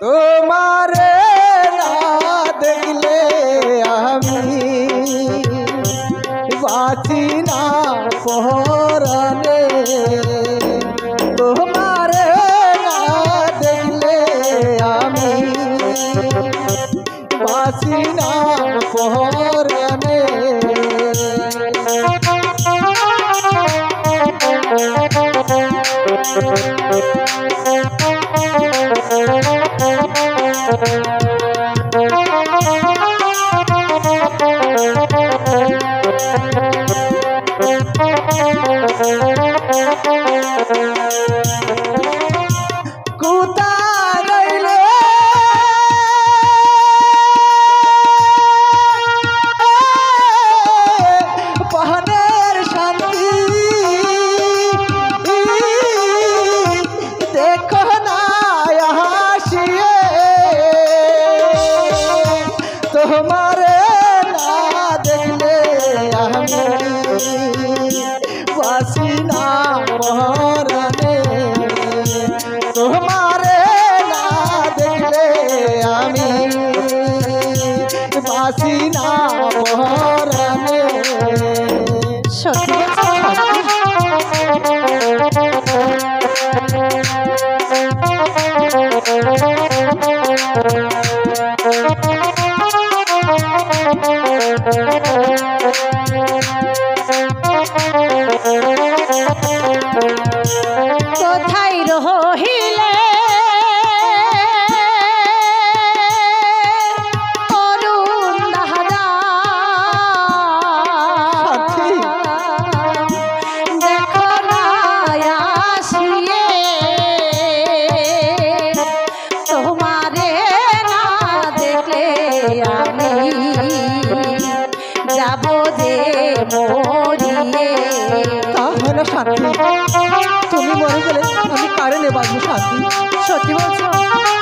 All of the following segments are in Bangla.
তোমারে না দেখলে আমি বাঁচি না পরাণে, তোমারে না দেখলে আমি বাঁচি না পরাণে। তোমারে না দেখলে আমি বাঁচি না পরাণে, তোমারে না দেখলে আমি বাঁচি না পরাণে। কোথায় রহিলে অরুণ দাদা, দেখো না আসিয়ে, তোমারে না দেখলে আমি যাব যে মরিয়ে। তাহলে শান্তি, তুমি মরে গেলে আমি কারণে বাঁচবো শান্তি। সত্যি বলছো?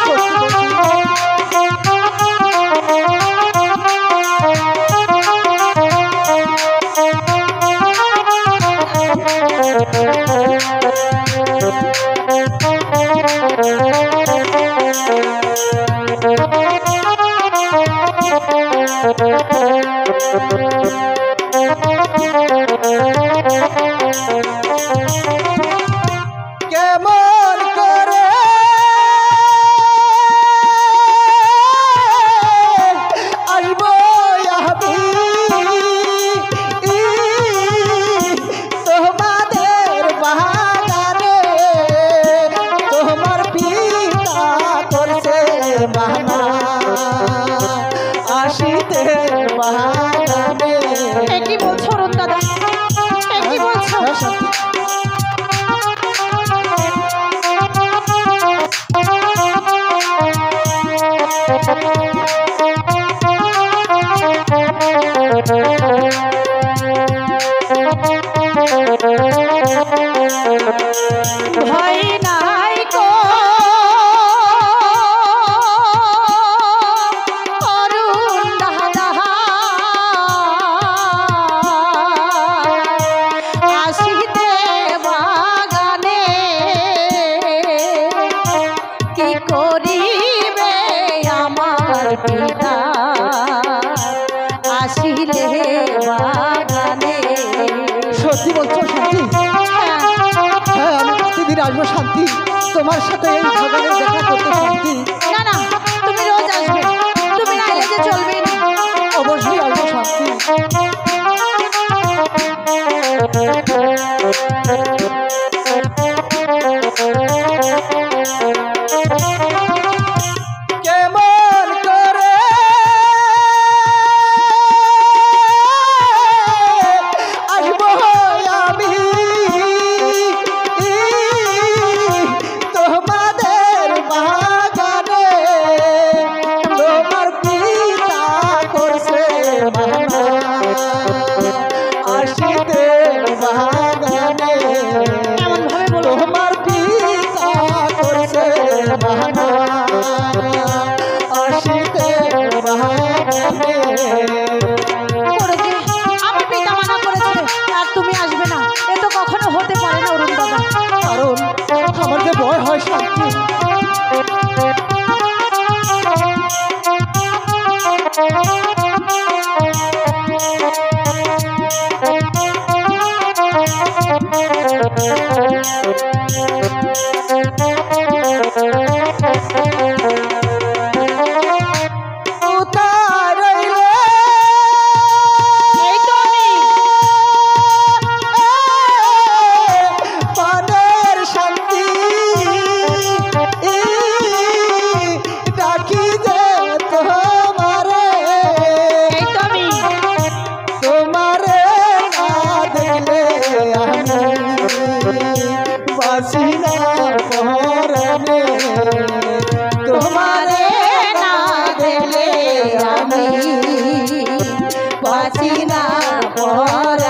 সত্যি বলছি। কেমন করে আসবো আমি তোমাদের বাগানে, তোমার পিতা করছে বাহানা আসিতে বাগানে। কি বলছো অরুণ দাদা, কি বলছো? ভয় নাই কো অরুণ দাদা, আসিতে বাগানে কি করিবে আমার পিতা আসিলে বাগানে। সত্যি বলছো শান্তি? হ্যাঁ, আমি প্রতিদিন আসবো শান্তি, তোমার সাথে এই বাগানে দেখা করতে শান্তি। না না, তুমি রোজ আসবে, তুমি না এলে যে চলবে না। অবশ্যই আসবো শান্তি। কেমন করে আসবো আমি তোমাদের বাগানে, তোমার পিতা করছে বাহানা আসিতে বাগানে, তোমার পিতা করছে বাহানা আসিতে বাগানে। আমার পিতা মানা করেছে আর তুমি আসবে না, এ তো কখনো হতে পারে না অরুণ দাদা। কারণ আমার যে ভয় হয় শান্তি, আমি বাসি না পরাণে, তোমারে না দেখলে আমি বাসি না পরাণে।